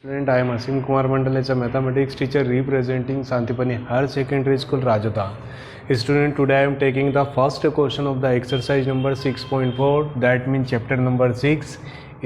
Student, I am Asim Kumar Mandal as a mathematics teacher representing Santipani Higher Secondary School, Rajota. Student, today I am taking the first question of the exercise number 6.4, that means chapter number 6,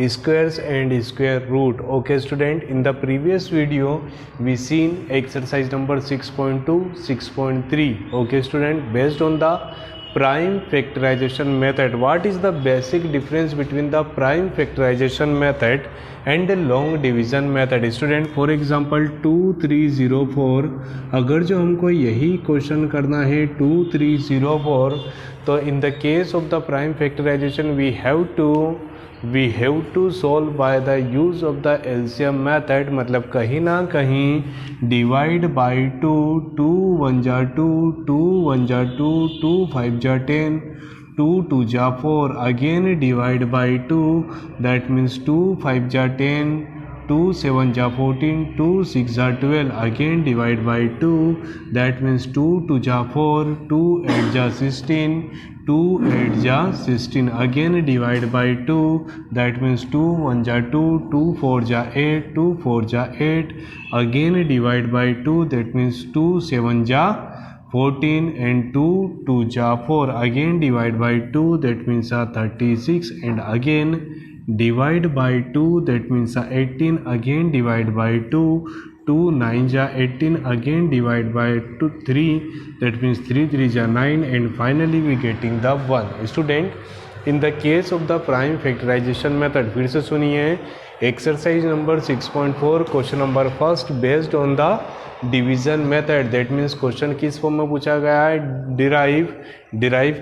squares and square root. Okay student, in the previous video we seen exercise number 6.2, 6.3. Okay student, based on the prime factorization method, what is the basic difference between the prime factorization method and the long division method? Student, for example 2304, अगर जो हमको यही question करना है 2304, तो in the case of the prime factorization we have to solve by the use of the LCM method. मतलब कहीं ना कहीं divide by 2, 2 1 जा 2, 2 1 जा 2, 2 5 जा 10, 2 2 जा 4, again divide by 2, that means 2 5 जा 10, 2 7 जा 14, 2 6 जा 12, again divide by 2, that means 2 2 जा 4, 2 8 जा 16, 2 8 जा 16, again divide by 2, that means 2 1 जा 2, 2 4 जा 8, 2 4 जा 8, again divide by 2, that means 2 7 जा 14 and 2 2 जा 4, again divide by 2, that means 36, and again divide by 2, that means 18, again divide by 2, 2 9 जा 18, again divide by 2 3, that means 3 3 जा 9, and finally we getting the 1. Student, in the case of the prime factorization method, फिर से सुनिए, exercise number 6.4 question number first based on the division method. That means question किस form में पूछा गया है? Derive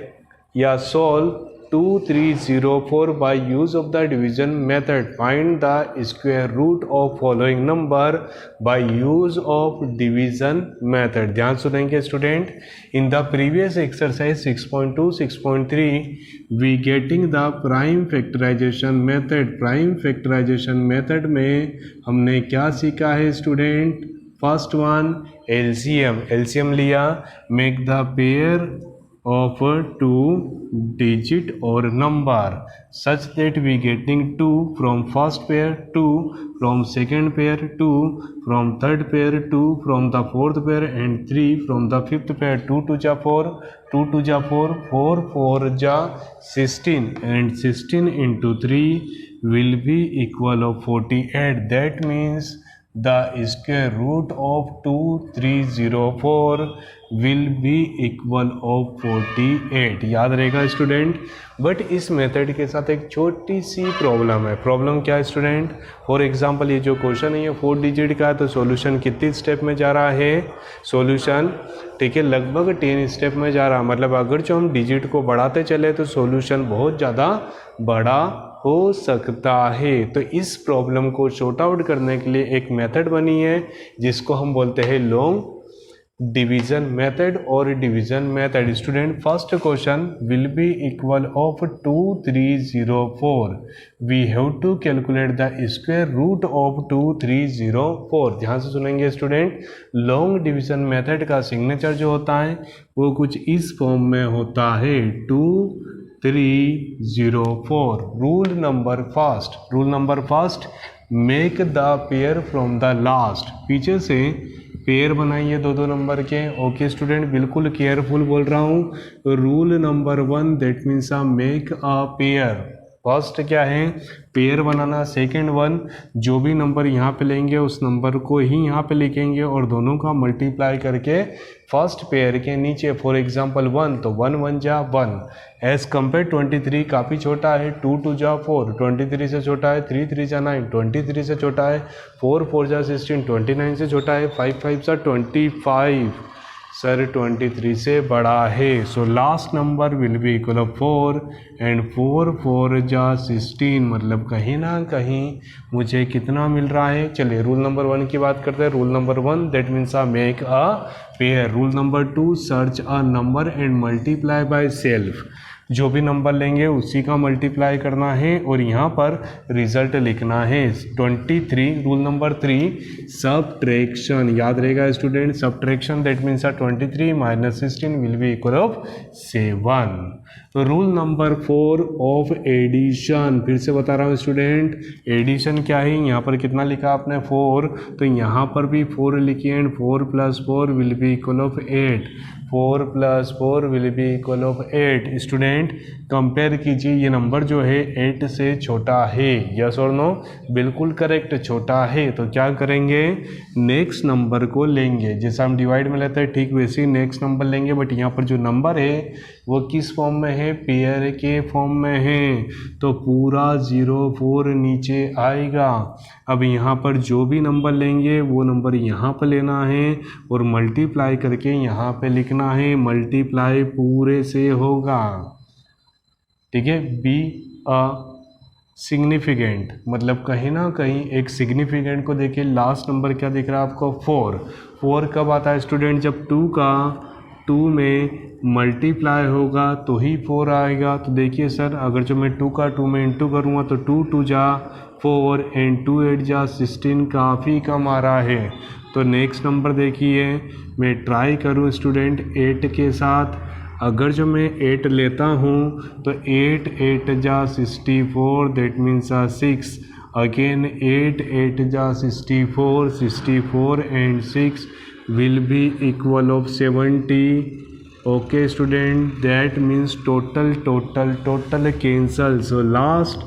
या solve 2304 by use of the division method. Find the square root of following number by use of division method. ध्यान सुनेंगे student. In the previous exercise 6.2, 6.3 we getting the prime factorization method. Prime factorization method में हमने क्या सीखा है student? First one LCM लिया, make the pair of 2 digit or number such that we getting 2 from first pair, 2 from second pair, 2 from third pair, 2 from the fourth pair, and 3 from the fifth pair. 2 2 जा 4, 2 2 जा 4, 4 4 जा 16, and 16 into 3 will be equal of 48. That means the square root of 2304 will be equal of 48. याद रहेगा student. But इस method के साथ एक छोटी सी प्रॉब्लम है. प्रॉब्लम क्या है स्टूडेंट? फॉर एग्जांपल ये जो क्वेश्चन है ये 4 डिजिट का है, तो सॉल्यूशन कितनी स्टेप में जा रहा है? सॉल्यूशन ठीक है लगभग 10 स्टेप में जा रहा है. मतलब अगर जो हम डिजिट को बढ़ाते चले तो सॉल्यूशन बहुत ज़्यादा बड़ा हो सकता है. तो इस प्रॉब्लम को शॉर्ट आउट करने के लिए एक मेथड बनी है जिसको हम बोलते हैं लॉन्ग डिवीजन मेथड और division method. Student, first question will be equal of 2304. We have to calculate the square root of 2304. ध्यान से सुनेंगे स्टूडेंट. लॉन्ग डिवीजन मेथड का सिग्नेचर जो होता है वो कुछ इस फॉर्म में होता है 2304. Rule number first make the pair from the last. पीछे से पेयर बनाइए दो नंबर के. ओके स्टूडेंट, बिल्कुल केयरफुल बोल रहा हूँ. Rule number 1 that means make a pair. First क्या है? पेयर बनाना. सेकेंड वन, जो भी नंबर यहाँ पे लेंगे उस नंबर को ही यहाँ पे लिखेंगे और दोनों का मल्टीप्लाई करके फर्स्ट पेयर के नीचे. फॉर एग्जांपल 1, तो 1 1 जा 1 एज कम्पेयर 23 काफ़ी छोटा है. 2 2 जा 4, 23 से छोटा है. 3 3 जा 9, 23 से छोटा है. 4 4 जा 16, 29 से छोटा है. 5 5 जा 25, सर 23 से बड़ा है. So last number will be equal of 4, and 4 4 जा 16. मतलब कहीं ना कहीं मुझे कितना मिल रहा है? चलिए रूल नंबर 1 की बात करते हैं. Rule number 1 that means make a pair. Rule number 2 search a number and multiply by self. जो भी नंबर लेंगे उसी का मल्टीप्लाई करना है और यहाँ पर रिजल्ट लिखना है। 23 रूल नंबर 3 सब्ट्रैक्शन, याद रहेगा student, subtraction that means 23 minus 16 will be equal of 7। तो रूल नंबर 4 ऑफ एडिशन, फिर से बता रहा हूँ स्टूडेंट, एडिशन क्या है, यहाँ पर कितना लिखा आपने 4, तो यहाँ पर भी 4 लिखिए and 4 + 4 will be equal of 8, 4 + 4 will be equal of 8। Student compare कीजिए, ये नंबर जो है 8 से छोटा है, यस और नो, बिल्कुल करेक्ट, छोटा है। तो क्या करेंगे, नेक्स्ट नंबर को लेंगे, जैसा हम डिवाइड में लेते हैं ठीक वैसे ही नेक्स्ट नंबर लेंगे, बट यहाँ पर जो नंबर है वो किस फॉर्म में है, पेयर के फॉर्म में है, तो पूरा 0 4 नीचे आएगा। अब यहाँ पर जो भी नंबर लेंगे वो नंबर यहाँ पर लेना है और मल्टीप्लाई करके यहाँ पे लिखना है, मल्टीप्लाई पूरे से होगा, ठीक है। बी अ सिग्निफिकेंट, मतलब कहीं ना कहीं एक सिग्निफिकेंट को देखिए, लास्ट नंबर क्या दिख रहा है आपको, 4 कब आता है स्टूडेंट, जब 2 का 2 में मल्टीप्लाई होगा तो ही 4 आएगा। तो देखिए सर, अगर जो मैं 2 का 2 में इंटू करूँगा तो 2 2 जा 4 एंड 2 8 जा 16, काफ़ी कम आ रहा है। तो नेक्स्ट नंबर देखिए, मैं ट्राई करूँ स्टूडेंट 8 के साथ, अगर जो मैं 8 लेता हूँ तो 8 8 जा 64 दैट मीन्स 6, अगेन 8 8 जा 64, 64 and 6 will be equal of 70. Okay student, that means total cancel, so last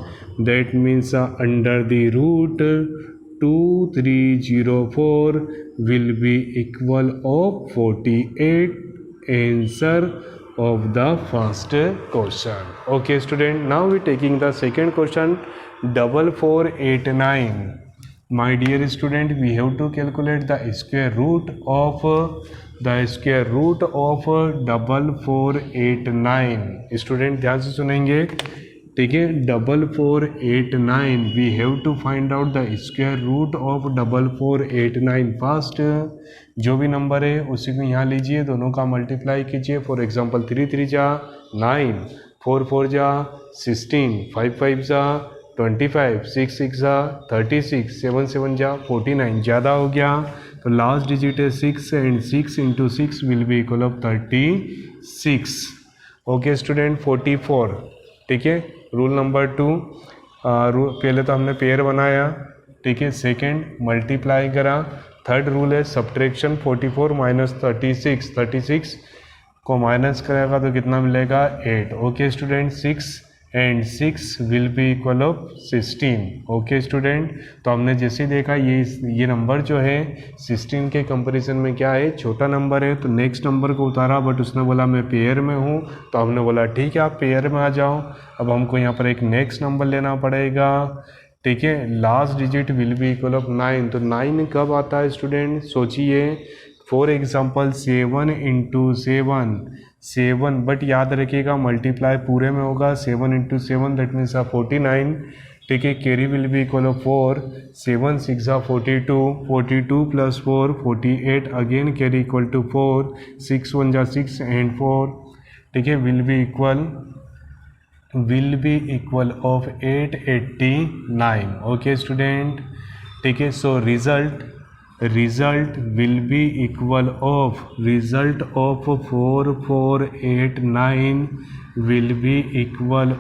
that means under the root 2304 will be equal of 48, answer of the first question. Okay student, now we taking the second question, 4489. My dear student, we have to calculate the square root of 4489. Student ध्यान से सुनेंगे, ठीक है, 4489 we have to find out the square root of 4489। First जो भी number है उसी को यहाँ लीजिए, दोनों का मल्टीप्लाई कीजिए। फॉर एग्जांपल 3 3 जा 9, 4 4 जा 16, 5 5 जा 25, 6 6 जा 36, 7 7 जा 49, ज़्यादा हो गया तो लास्ट डिजिट है 6 and 6 into 6 will be equal of 36। Okay student, 44, ठीक है। रूल नंबर 2, पहले तो हमने पेयर बनाया, ठीक है, सेकेंड मल्टीप्लाई करा, थर्ड रूल है सब्ट्रैक्शन, 44 माइनस 36, 36 को माइनस करेगा तो कितना मिलेगा 8। Okay student, 6 and 6 will be equal of 16। Okay student, तो हमने जैसे देखा ये नंबर जो है 16 के कंपैरिजन में क्या है, छोटा नंबर है। तो नेक्स्ट नंबर को उतारा, बट उसने बोला मैं पेयर में हूँ, तो हमने बोला ठीक है आप पेयर में आ जाओ। अब हमको यहाँ पर एक नेक्स्ट नंबर लेना पड़ेगा, ठीक है, last digit will be equal of 9। तो 9 कब आता है स्टूडेंट, सोचिए। फॉर एग्जाम्पल 7 इंटू 7, बट याद रखिएगा मल्टीप्लाई पूरे में होगा, 7 इंटू 7 दैट मीन्स 49, ठीक है। Carry will be equal of 4, 7 6 42, 42 plus 4 48, again carry equal to 4, 6 1 जा 6 एंड 4, ठीक है, will be equal of 889। Okay student, ठीक है। सो result will be equal of 4489 will be equal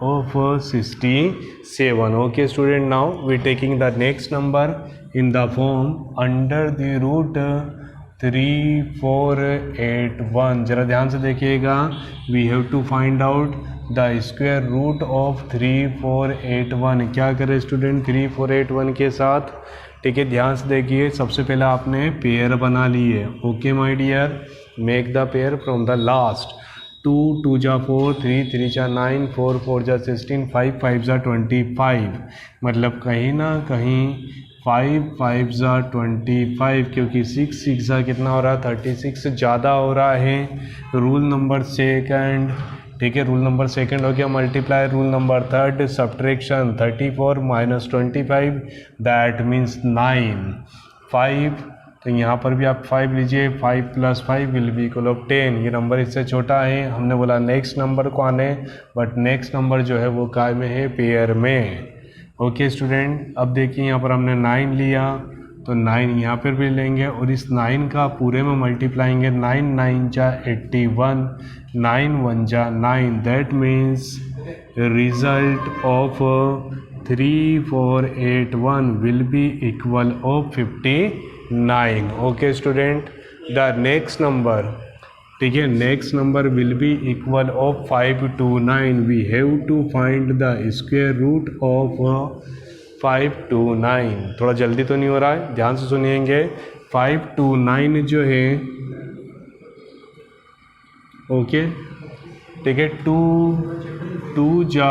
of 67. Okay student, now we taking the next number in the form under the root 3481। जरा ध्यान से देखिएगा, we have to find out the square root of 3481। क्या करें student 3481 के साथ, ठीक है, ध्यान से देखिए। सबसे पहले आपने पेयर बना लिए, okay my dear, make the pair from the last. 2 2 जा 4, 3 3 जा 9, 4 4 जा 16, 5 5 जा 25, मतलब कहीं ना कहीं 5 5 जा 25, क्योंकि 6 6 जा कितना हो रहा है 36 से ज़्यादा हो रहा है। रूल नंबर सेकंड, ठीक है, रूल नंबर सेकंड हो गया multiply. Rule number third subtraction, 34 minus 25 that means 9, 5 तो यहाँ पर भी आप 5 लीजिए, 5 + 5 विल बी इक्वल ऑफ 10। ये नंबर इससे छोटा है, हमने बोला नेक्स्ट नंबर को आने, बट नेक्स्ट नंबर जो है वो काय में है, पेयर में। ओके स्टूडेंट, अब देखिए यहाँ पर हमने 9 लिया, तो 9 यहाँ पर भी लेंगे और इस 9 का पूरे में मल्टीप्लाएंगे। 9 9 जा 81, 9 1 जा 9, that means result of 3481 will be equal of 59. Okay student, the next number, ठीक है, next number will be equal of 529. We have to find the square root of 529. थोड़ा जल्दी तो नहीं हो रहा है, ध्यान से सुनिएंगे। 529 जो है, ओके ठीक है, 2 जा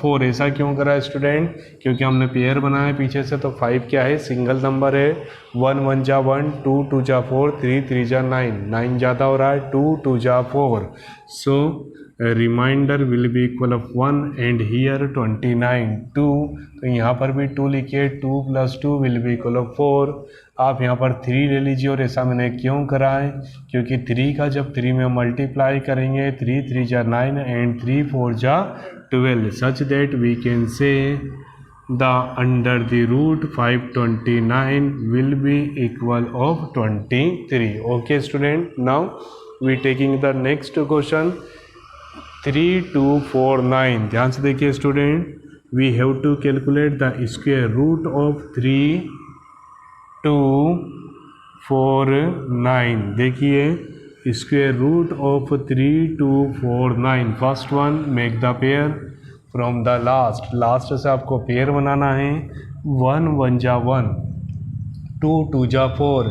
4, ऐसा क्यों करा है स्टूडेंट? क्योंकि हमने पेयर बनाया पीछे से, तो 5 क्या है, सिंगल नंबर है। 1 1 जा 1, 2 2 जा 4, 3 3 जा 9, 9 ज़्यादा हो रहा है, 2 2 जा 4, so reminder will be equal of 1 and here 29 2, तो यहाँ पर भी 2 लिखिए, 2 + 2 विल बी इक्वल ऑफ 4। आप यहाँ पर 3 ले लीजिए, और ऐसा मैंने क्यों करा है, क्योंकि 3 का जब 3 में मल्टीप्लाई करेंगे, 3 3 जा 9 एंड 3 4 जा 12, such that we can say the under the root 529 will be equal of 23। Okay student, now we taking the next question 3249। ध्यान से देखिए स्टूडेंट, we have to calculate the square root of 3249। देखिए square root of 3249, first one make the pair from the last, last से आपको pair बनाना है। 1 1 जा 1, 2 2 जा 4,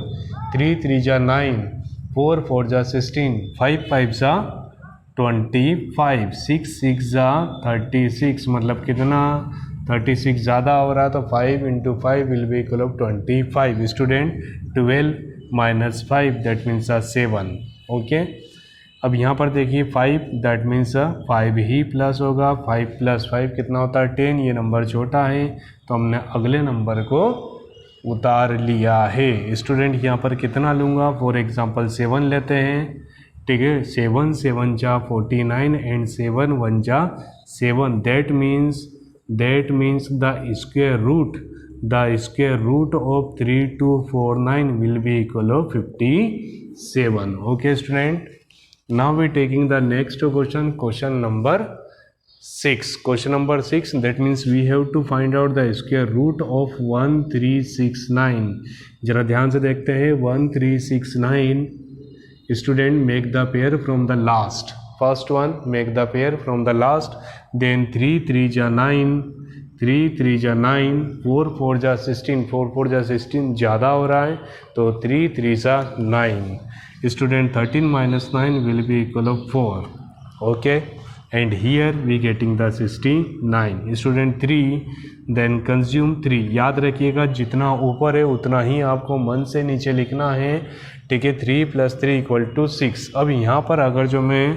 3 3 जा 9, 4 4 जा 16, 5 5 जा 25, 6 6 जा 36, मतलब कितना, 36 ज़्यादा हो रहा है, तो 5 × 5 will be equal of 25। Student 12 - 5 that means 7। Okay, अब यहाँ पर देखिए 5 दैट मीन्स 5 ही प्लस होगा, 5 + 5 कितना होता है, 10। ये नंबर छोटा है, तो हमने अगले नंबर को उतार लिया है। स्टूडेंट यहाँ पर कितना लूँगा, फॉर एग्जांपल 7 लेते हैं, ठीक है, 7 7 जा 49 एंड 7 1 जा 7, that means the square root of 3249 will be equal of 57। Okay student, now we taking the next question number 6. Question number 6, that means we have to find out the square root of 1369. जरा ध्यान से देखते हैं, 1369। Student make the pair from the last, first one make the pair from the last, then 3 3 जा 9, 3 3 जा 9, 4 4 जा 16, 4 4 जा 16 ज़्यादा हो रहा है, तो 3 3 जा 9। Student 13 - 9 will be equal of 4. Okay, and here we getting the 69. Student 3, then consume 3। याद रखिएगा जितना ऊपर है उतना ही आपको मन से नीचे लिखना है, ठीक है। 3 + 3 = 6। अब यहाँ पर अगर जो मैं,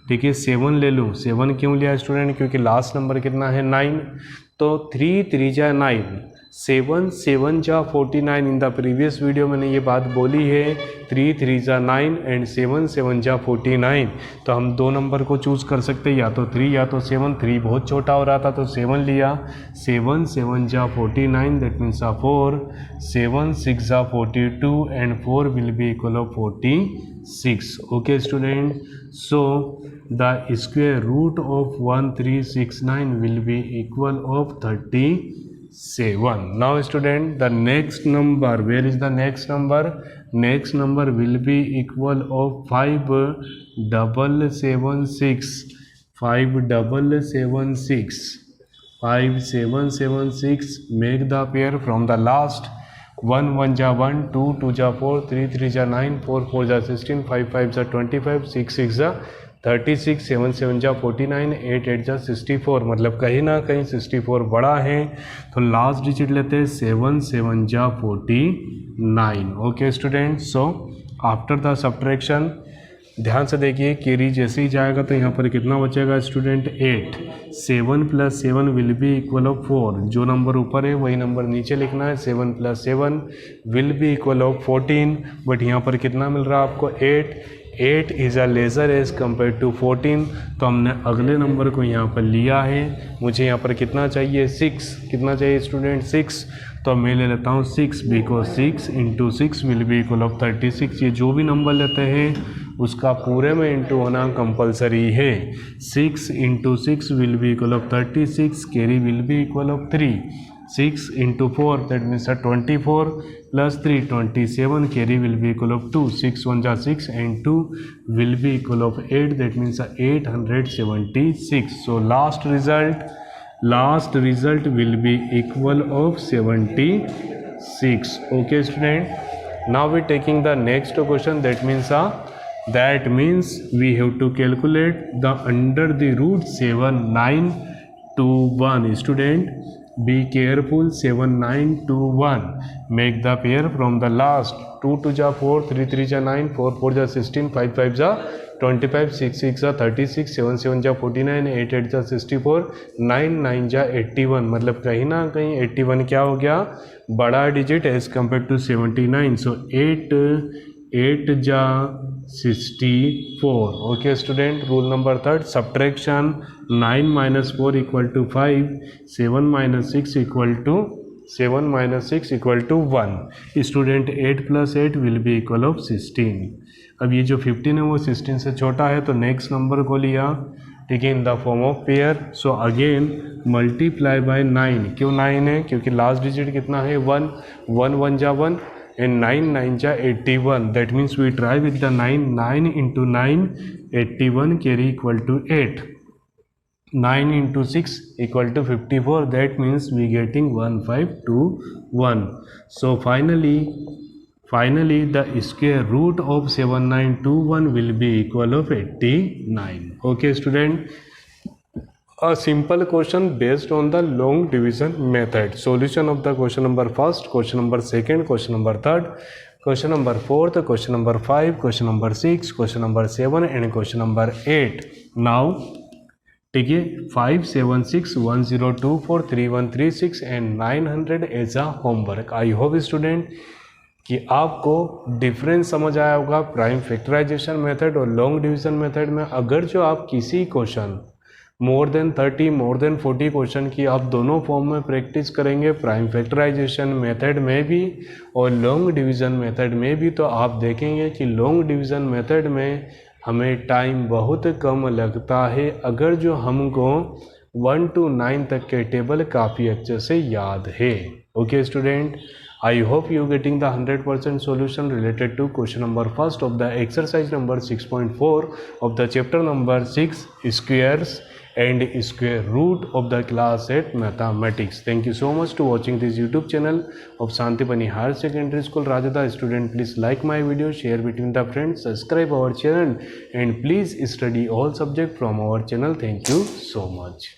ठीक है, 7 ले लूँ, 7 क्यों लिया स्टूडेंट, क्योंकि लास्ट नंबर कितना है, 9, तो 3 3 जा 9, 7 7 जा 49। इन द प्रीवियस वीडियो मैंने ये बात बोली है, 3 3 जा 9 एंड 7 7 जा 49। तो हम दो नंबर को चूज़ कर सकते हैं, या तो 3 या तो 7। 3 बहुत छोटा हो रहा था तो 7 लिया, 7 7 जा 49 दैट मीन्स 4, 7 6 जा 42 and 4 will be equal of 46। Okay student, so the square root of 1369 will be equal of 37. Now student, the next number, where is the next number? Next number will be equal of 5776. 5776. 5776. Make the pair from the last. 1 1 जा 1, 2 2 जा 4, 3 3 जा 9, 4 4 जा 16, 5 5 जा 25, 6 6 जा 36, 7 7 जा 49, 8 8 जा 64। मतलब कहीं ना कहीं 64 बड़ा है, तो लास्ट डिजिट लेते हैं, 7 7 जा 49। Okay student, so after the subtraction ध्यान से देखिए, कैरी जैसे ही जाएगा तो यहाँ पर कितना बचेगा student 8। 7 + 7 will be equal of 4। जो नंबर ऊपर है वही नंबर नीचे लिखना है। 7 + 7 will be equal of 14, but यहाँ पर कितना मिल रहा है आपको 8। 8 is a lesser as compare to 14, तो हमने अगले नंबर को यहाँ पर लिया है। मुझे यहाँ पर कितना चाहिए 6। कितना चाहिए स्टूडेंट 6, तो मैं ले लेता हूँ 6, because 6 × 6 will be equal of 36। ये जो भी नंबर लेते हैं उसका पूरे में इंटू होना कंपलसरी है। 6 × 6 will be equal of 36, carry will be equal of 3। 6 × 4 that means 24 + 3 27, carry will be equal of 2. 6 1 जा 6 and 2 will be equal of 8, that means 876. So last result will be equal of 76. Okay student, now we taking the next question. That means we have to calculate the under the root 7 9 2 1. Student, be careful. 7 9 2 1, make the pair from the last. 2 2 जा 4, 3 3 जा 9, 4 4 जा 16, 5 5 जा 25, 6 6 जा 36, 7 7 जा 49, 8 8 जा 64, 9 9 जा 81। मतलब कहीं ना कहीं 81 क्या हो गया, बड़ा डिजिट एज कम्पेयर टू 79। सो 8 8 जा 64। Okay student, rule number 3, subtraction. 9 - 4 = 5, 7 - 6 = 1। Student 8 + 8 will be equal of 16। अब ये जो 15 है वो 16 से छोटा है, तो नेक्स्ट नंबर को लिया, ठीक है, in the form of pair. So again multiply by 9। क्यों 9 है, क्योंकि लास्ट डिजिट कितना है 1। 1 1 जा 1 and 9 9 जा 81, that means we try with the 9 9 × 9 81, carry equal to 8। 9 × 6 = 54, that means we getting 1521। so finally the square root of 7921 will be equal of 89। okay student, a simple question based on the long division method. Solution of the question number 1, question number 2, question number 3, question number 4, question number 5, question number 6, question number 7 and question number 8। now ठीक है, 5761024313 and 900 as a homework. I hope student कि आपको difference समझ आया होगा prime factorization method और long division method में। अगर जो आप किसी question more than 30 more than 40 question की आप दोनों फॉर्म में प्रैक्टिस करेंगे, प्राइम फैक्टराइजेशन मेथड में भी और लॉन्ग डिवीज़न मेथड में भी, तो आप देखेंगे कि लॉन्ग डिवीज़न मेथड में हमें टाइम बहुत कम लगता है अगर जो हमको 1 to 9 तक के टेबल काफ़ी अच्छे से याद है। Okay student, I hope you getting the 100% solution related to question number 1 of the exercise number 6.4 of the chapter number 6, squares and square root of the class 8 mathematics। Thank you so much to watching this YouTube channel of Santipani Higher Secondary School Rajada। Student, please like my video, share between the friends, subscribe our channel and please study all subject from our channel। Thank you so much।